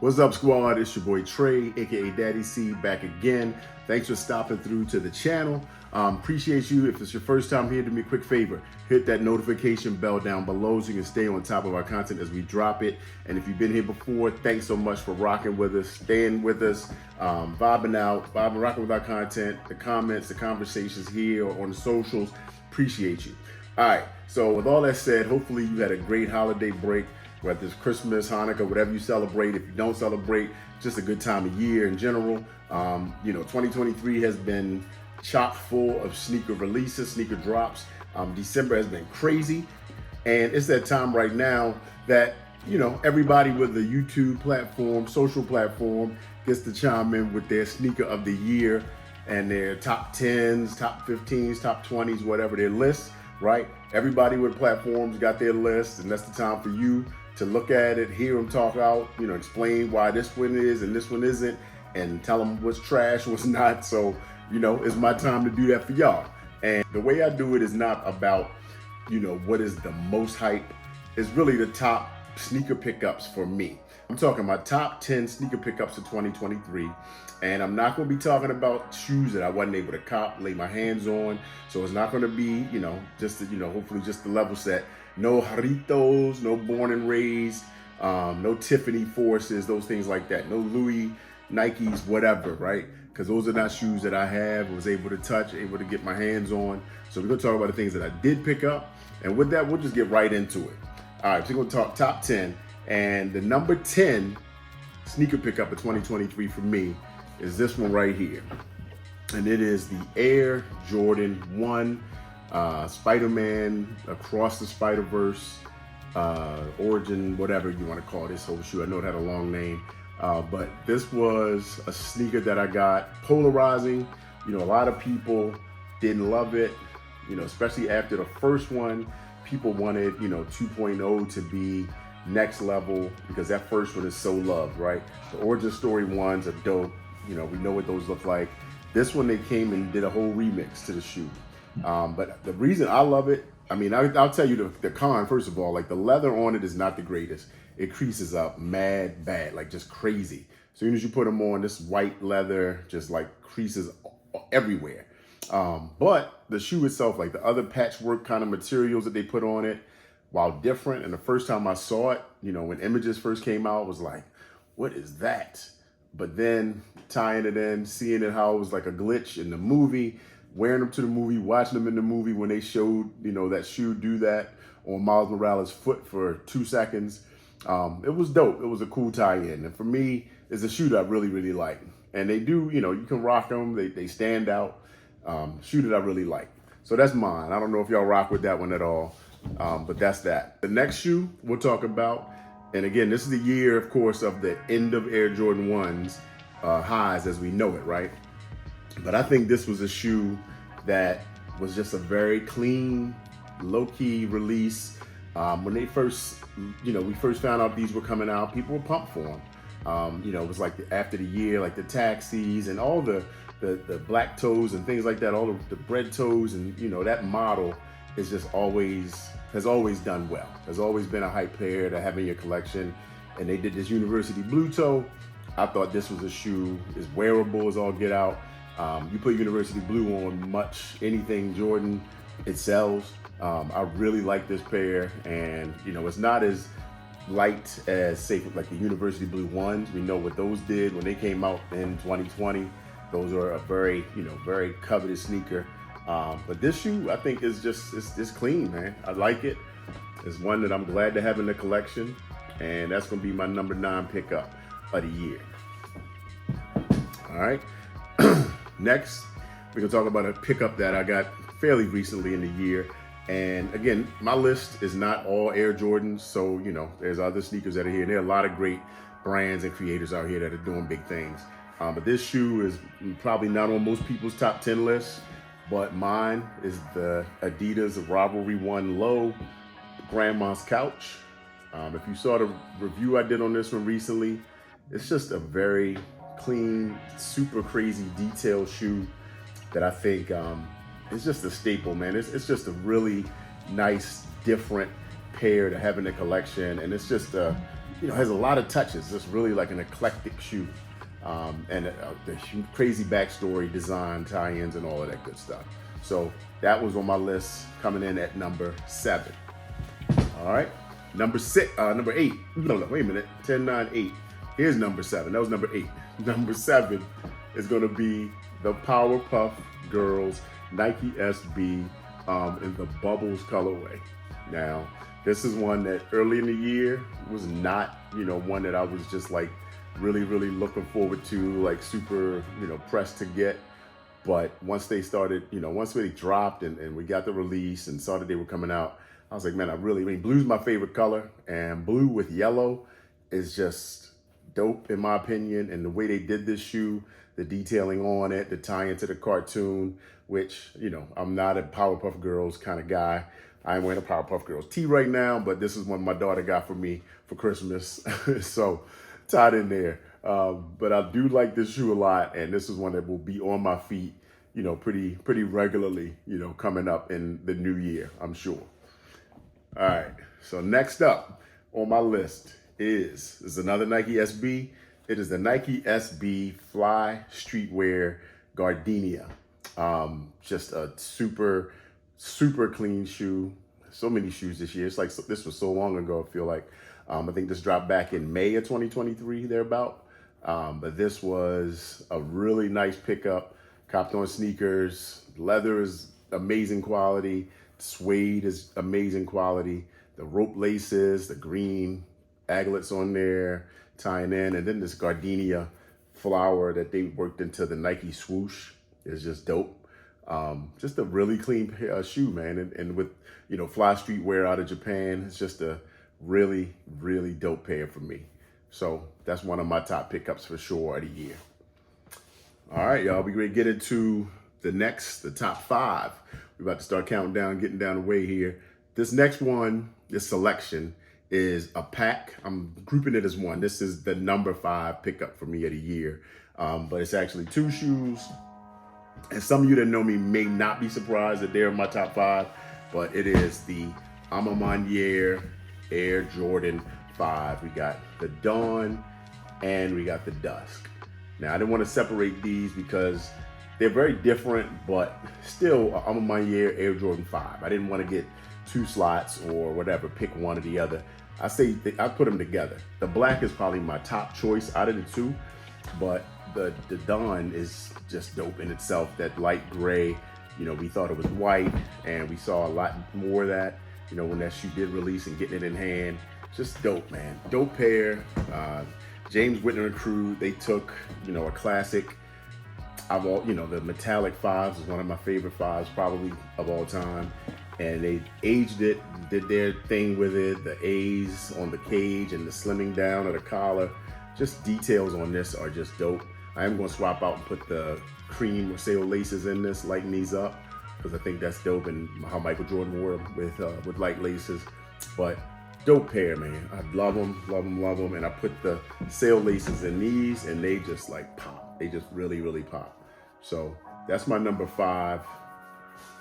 What's up, squad? It's your boy Trey, aka Daddy C, back again. Thanks for stopping through to the channel. Appreciate you. If it's your first time here, do me a quick favor. Hit that notification bell down below so you can stay on top of our content as we drop it. And if you've been here before, thanks so much for rocking with us, staying with us, vibing out, rocking with our content, the comments, the conversations here or on the socials. Appreciate you. All right, so with all that said, hopefully you had a great holiday break, whether it's Christmas, Hanukkah, whatever you celebrate. If you don't celebrate, just a good time of year in general. 2023 has been chock full of sneaker releases, sneaker drops. December has been crazy. And it's that time right now that, everybody with a YouTube platform, social platform, gets to chime in with their sneaker of the year and their top 10s, top 15s, top 20s, whatever their list, right? Everybody with platforms got their list, and that's the time for you to look at it, hear them talk out, explain why this one is and this one isn't, and tell them what's trash, what's not. So, it's my time to do that for y'all. And the way I do it is not about, what is the most hype. It's really the top sneaker pickups for me. I'm talking my top 10 sneaker pickups of 2023. And I'm not going to be talking about shoes that I wasn't able to cop, lay my hands on. So it's not going to be, hopefully just the level set. No Jaritos, no Born and Raised, no Tiffany Forces, those things like that. No Louis, Nikes, whatever, right? Because those are not shoes that I have, was able to touch, able to get my hands on. So we're going to talk about the things that I did pick up. And with that, we'll just get right into it. All right, so we're going to talk top 10. And the number 10 sneaker pickup of 2023 for me is this one right here. And it is the Air Jordan 1 SpiderMan Across the Spider-Verse origin, whatever you want to call this whole shoe. I know it had a long name, but this was a sneaker that I got polarizing. A lot of people didn't love it, especially after the first one. People wanted, 2.0 to be next level because that first one is so loved, right? The origin story ones are dope. We know what those look like. This one, they came and did a whole remix to the shoe. But the reason I love it, I'll tell you the con, first of all, like the leather on it is not the greatest. It creases up mad bad, like just crazy. As soon as you put them on, this white leather just like creases everywhere. But the shoe itself, like the other patchwork kind of materials that they put on it, while different, and the first time I saw it, when images first came out, was like, what is that? But then tying it in, seeing it how it was like a glitch in the movie, wearing them to the movie, watching them in the movie when they showed, that shoe do that on Miles Morales' foot for 2 seconds. It was dope. It was a cool tie-in. And for me, it's a shoe that I really, really like. And they do, you can rock them. They stand out. Shoe that I really like. So that's mine. I don't know if y'all rock with that one at all, but that's that. The next shoe we'll talk about, and again, this is the year, of course, of the end of Air Jordan 1's highs as we know it, right? But I think this was a shoe that was just a very clean, low-key release. When they first, we first found out these were coming out, people were pumped for them. It was like after the year, like the taxis and all the black toes and things like that, all the bread toes, and that model is just has always done well. Has always been a hype pair to have in your collection. And they did this University Blue toe. I thought this was a shoe, is wearable as all get out. You put University Blue on anything Jordan, it sells. I really like this pair, and it's not as light as, say, like the University Blue ones. We know what those did when they came out in 2020. Those are a very, very coveted sneaker. But this shoe, I think, is it's clean, man. I like it. It's one that I'm glad to have in the collection, and that's gonna be my number 9 pickup of the year. All right. Next, we're gonna talk about a pickup that I got fairly recently in the year. And again, my list is not all Air Jordans, so there's other sneakers that are here. And there are a lot of great brands and creators out here that are doing big things. But this shoe is probably not on most people's top 10 lists, but mine is the Adidas Rivalry 1 Low Grandma's Couch. If you saw the review I did on this one recently, it's just a very clean, super crazy detailed shoe that I think it's just a staple, man. It's just a really nice, different pair to have in the collection, and it's just a has a lot of touches. It's really like an eclectic shoe. And the crazy backstory, design, tie-ins, and all of that good stuff. So that was on my list, coming in at number 7. All right, number 8. No, wait a minute. 10, 9, 8. Here's number 7. That was number 8. Number 7 is going to be the Powerpuff Girls Nike SB in the Bubbles colorway. Now, this is one that early in the year was not, one that I was just like really looking forward to, like super, pressed to get. But once they started, once they dropped and we got the release and saw that they were coming out, I was like, man, blue's my favorite color, and blue with yellow is just dope in my opinion. And the way they did this shoe, the detailing on it, the tie into the cartoon, which, I'm not a Powerpuff Girls kind of guy. I ain't wearing a Powerpuff Girls tee right now, but this is one my daughter got for me for Christmas. So tied in there. But I do like this shoe a lot, and this is one that will be on my feet, pretty regularly, coming up in the new year, I'm sure. All right, so next up on my list is another Nike SB. It is the Nike SB Fly Streetwear Gardenia. Just a super clean shoe. So many shoes this year. It's like this was so long ago, I feel like. I think this dropped back in May of 2023, thereabout. But this was a really nice pickup. Copped on sneakers. Leather is amazing quality. Suede is amazing quality. The rope laces, the green aglets on there, tying in. And then this gardenia flower that they worked into the Nike swoosh is just dope. Just a really clean shoe, man. And with, Fly Streetwear out of Japan, it's just a really dope pair for me. So that's one of my top pickups for sure of the year. All right, y'all, we ready to get into the top 5. We're about to start counting down, getting down the way here. This next one, this selection is a pack. I'm grouping it as one. This is the number 5 pickup for me of the year. But it's actually 2 shoes. And some of you that know me may not be surprised that they're in my top 5, but it is the Amamaniere Air Jordan 5. We got the Dawn and we got the Dusk. Now, I didn't want to separate these because they're very different, but still Amamaniere Air Jordan 5. I didn't want to get 2 slots or whatever, pick one or the other. I put them together. The black is probably my top choice out of the 2, but the Dawn is just dope in itself. That light gray, we thought it was white, and we saw a lot more of that, when that shoe did release and getting it in hand. Just dope, man. Dope pair. James Whitner and crew, they took, a classic. The metallic 5s is one of my favorite 5s probably of all time. And they aged it, did their thing with it. The A's on the cage and the slimming down of the collar. Just details on this are just dope. I am going to swap out and put the cream or sail laces in this, lighten these up, because I think that's dope, and how Michael Jordan wore them with light laces. But dope pair, man. I love them. And I put the sail laces in these, and they just like pop. They just really pop. So that's my number 5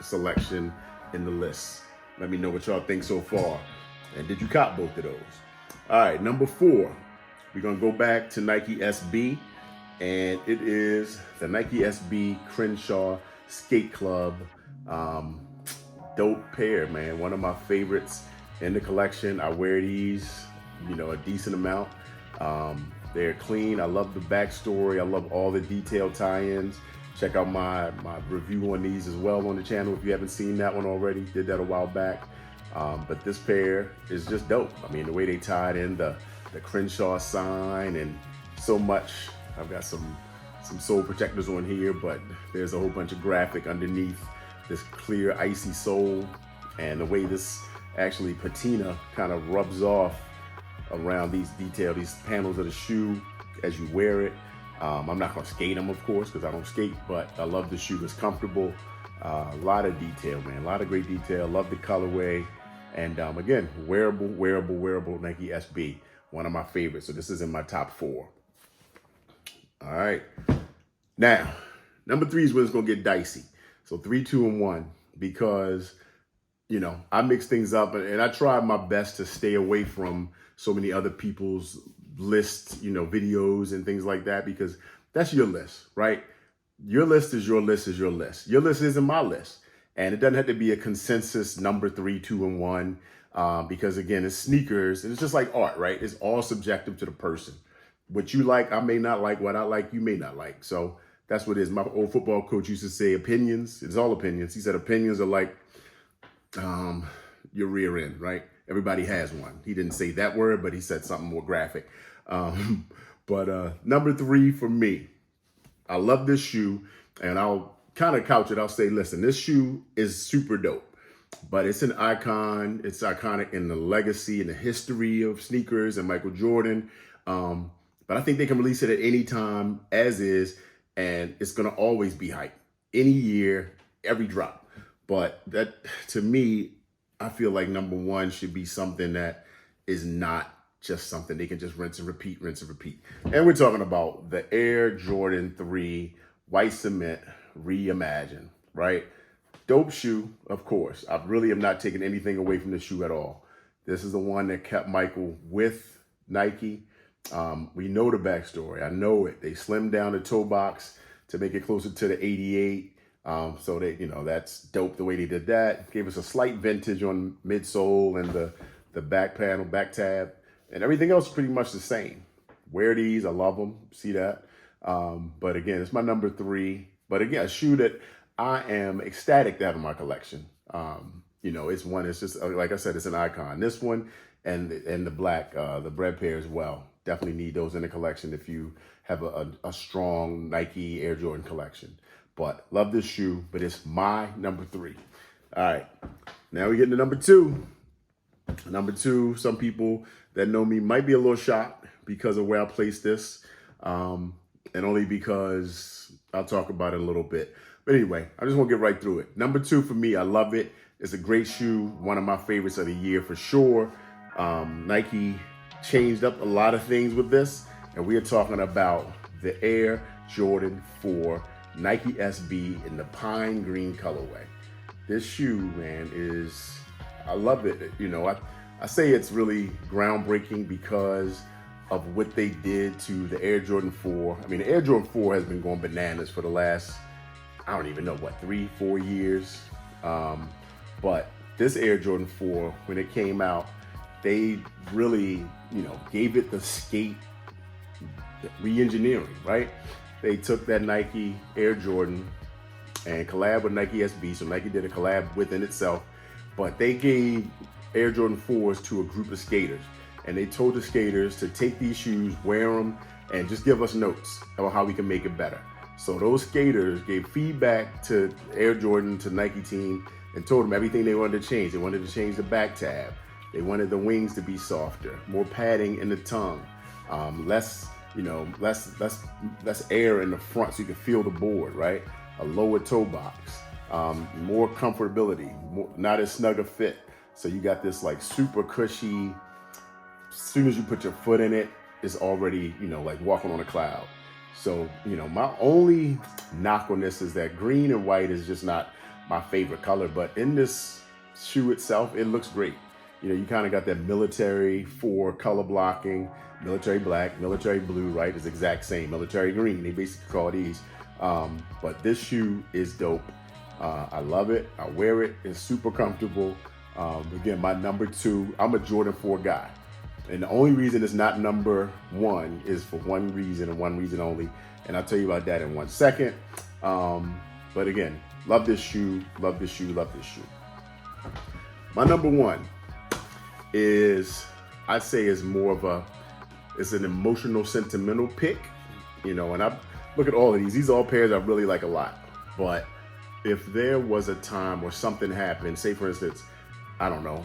selection in the list. Let me know what y'all think so far. And did you cop both of those? All right, number 4. We're going to go back to Nike SB, and it is the Nike SB Crenshaw Skate Club. Dope pair, man. One of my favorites in the collection. I wear these, a decent amount. They're clean. I love the backstory. I love all the detailed tie-ins. Check out my review on these as well on the channel if you haven't seen that one already. Did that a while back. But this pair is just dope. I mean, the way they tied in the Crenshaw sign and so much. I've got some sole protectors on here, but there's a whole bunch of graphic underneath this clear icy sole, and the way this actually patina kind of rubs off around these panels of the shoe as you wear it. I'm not gonna skate them, of course, because I don't skate, but I love the shoe. It's comfortable. A lot of detail, man. A lot of great detail. Love the colorway. And again, wearable Nike SB. One of my favorites. So this is in my top 4. All right. Now, number 3 is when it's going to get dicey. So 3, 2, and 1, because, I mix things up and I try my best to stay away from so many other people's lists, videos and things like that, because that's your list, right? Your list is your list is your list. Your list isn't my list. And it doesn't have to be a consensus number 3, 2, and 1. Because again, it's sneakers and it's just like art, right? It's all subjective to the person. What you like, I may not like. What I like, you may not like. So that's what it is. My old football coach used to say opinions. It's all opinions. He said opinions are like your rear end, right? Everybody has one. He didn't say that word, but he said something more graphic. But number 3 for me, I love this shoe, and I'll kind of couch it. I'll say, listen, this shoe is super dope. But it's an icon. It's iconic in the legacy and the history of sneakers and Michael Jordan. But I think they can release it at any time as is, and it's going to always be hype. Any year, every drop. But that, to me, I feel like number 1 should be something that is not just something they can just rinse and repeat. And we're talking about the Air Jordan 3 White Cement Reimagined, right? Dope shoe, of course. I really am not taking anything away from the shoe at all. This is the one that kept Michael with Nike. We know the backstory. I know it. They slimmed down the toe box to make it closer to the 88. So they, that's dope the way they did that. Gave us a slight vintage on midsole and the back panel, back tab, and everything else is pretty much the same. Wear these, I love them. See that? But again, it's my number 3. But again, a shoe that I am ecstatic to have in my collection. It's just, like I said, it's an icon. This one and the black, the bread pair as well. Definitely need those in the collection if you have a strong Nike Air Jordan collection. But love this shoe, but it's my number 3. All right, now we get to number 2. Number 2, some people that know me might be a little shocked because of where I placed this, and only because I'll talk about it a little bit. But anyway, I just want to get right through it. Number 2 for me, I love it. It's a great shoe, one of my favorites of the year for sure. Nike changed up a lot of things with this, and we are talking about the Air Jordan 4 Nike SB in the pine green colorway. This shoe, man, I love it. I say it's really groundbreaking because of what they did to the Air Jordan 4. I mean, the Air Jordan 4 has been going bananas for the last, I don't even know, 3, 4 years. But this Air Jordan 4, when it came out, they really, gave it the skate re-engineering, right? They took that Nike Air Jordan and collabed with Nike SB. So Nike did a collab within itself, but they gave Air Jordan 4s to a group of skaters. And they told the skaters to take these shoes, wear them, and just give us notes about how we can make it better. So those skaters gave feedback to Air Jordan, to Nike team, and told them everything they wanted to change. They wanted to change the back tab. They wanted the wings to be softer, more padding in the tongue, less air in the front so you can feel the board, right? A lower toe box, more comfortability, not as snug a fit. So you got this like super cushy, as soon as you put your foot in it, it's already, like walking on a cloud. So, my only knock on this is that green and white is just not my favorite color, but in this shoe itself, it looks great. You kind of got that military 4 color blocking, military black, military blue, right? It's exact same, military green, they basically call these. But this shoe is dope. I love it, I wear it, it's super comfortable. Again, my number 2, I'm a Jordan 4 guy. And the only reason it's not number 1 is for one reason and one reason only. And I'll tell you about that in 1 second. But again, love this shoe, love this shoe, love this shoe. My number 1 is, I'd say, is more of it's an emotional, sentimental pick. And I look at all of these. These are all pairs I really like a lot. But if there was a time or something happened, say for instance, I don't know,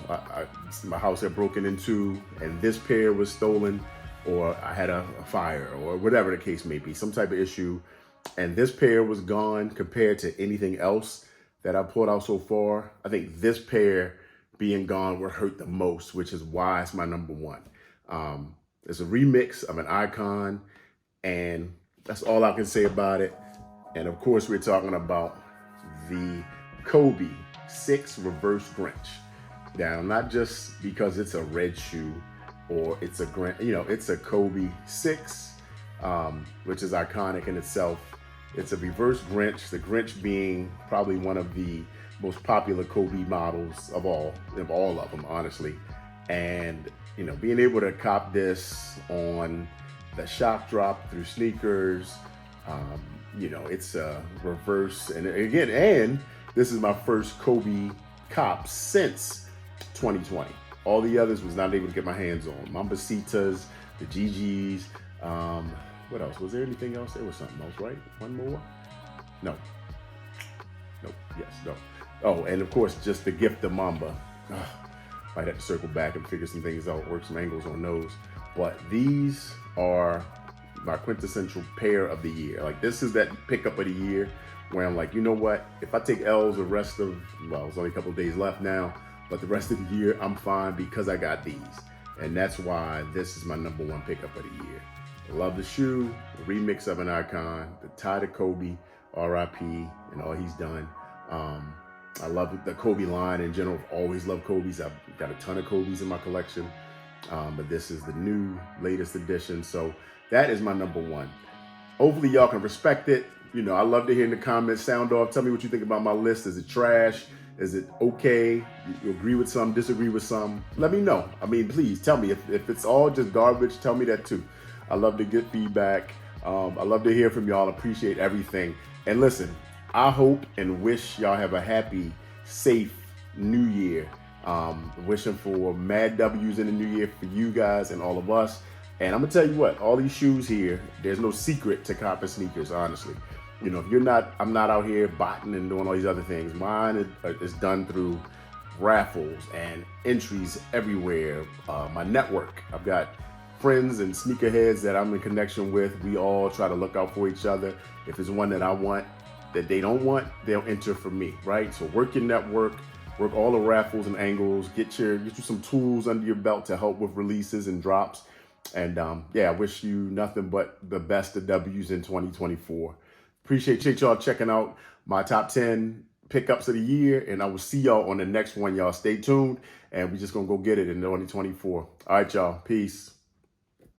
my house had broken into and this pair was stolen, or I had a fire, or whatever the case may be, some type of issue, and this pair was gone compared to anything else that I pulled out so far, I think this pair being gone would hurt the most, which is why it's my number 1. It's a remix of an icon, and that's all I can say about it. And of course, we're talking about the Kobe 6 Reverse Grinch. Now, not just because it's a red shoe or it's a it's a Kobe 6, which is iconic in itself. It's a reverse Grinch, the Grinch being probably one of the most popular Kobe models of all of them, honestly. And, being able to cop this on the shock drop through sneakers, it's a reverse. And again, this is my first Kobe cop since 2020. All the others was not able to get my hands on. Mambacitas, the GGs, what else? Was there anything else? There was something else, right? One more? No. Nope. Yes, no. Oh, and of course, just the gift of Mamba. Might have to circle back and figure some things out, work some angles on those. But these are my quintessential pair of the year. Like, this is that pickup of the year where I'm like, you know what? If I take L's the rest of, well, it's only a couple of days left now, but the rest of the year, I'm fine because I got these. And that's why this is my #1 pickup of the year. I love the shoe, the remix of an icon, the tie to Kobe, RIP, and all he's done. I love the Kobe line in general. I've always loved Kobe's. I've got a ton of Kobe's in my collection, but this is the new, latest edition. So that is my #1. Hopefully y'all can respect it. I love to hear in the comments, sound off. Tell me what you think about my list. Is it trash? Is it okay? You agree with some, disagree with some? Let me know. I mean, please tell me if it's all just garbage, tell me that too. I love to get feedback. I love to hear from y'all. Appreciate everything. And listen, I hope and wish y'all have a happy, safe new year. Wishing for mad W's in the new year for you guys and all of us. And I'm gonna tell you what, all these shoes here, there's no secret to copping sneakers, honestly. If you're not, I'm not out here botting and doing all these other things. Mine is done through raffles and entries everywhere. My network, I've got friends and sneakerheads that I'm in connection with. We all try to look out for each other. If it's one that I want that they don't want, they'll enter for me, right? So work your network, work all the raffles and angles, get you some tools under your belt to help with releases and drops. And I wish you nothing but the best of W's in 2024. Appreciate y'all checking out my top 10 pickups of the year, and I will see y'all on the next one. Y'all stay tuned, and we're just gonna go get it in 2024. All right, y'all. Peace.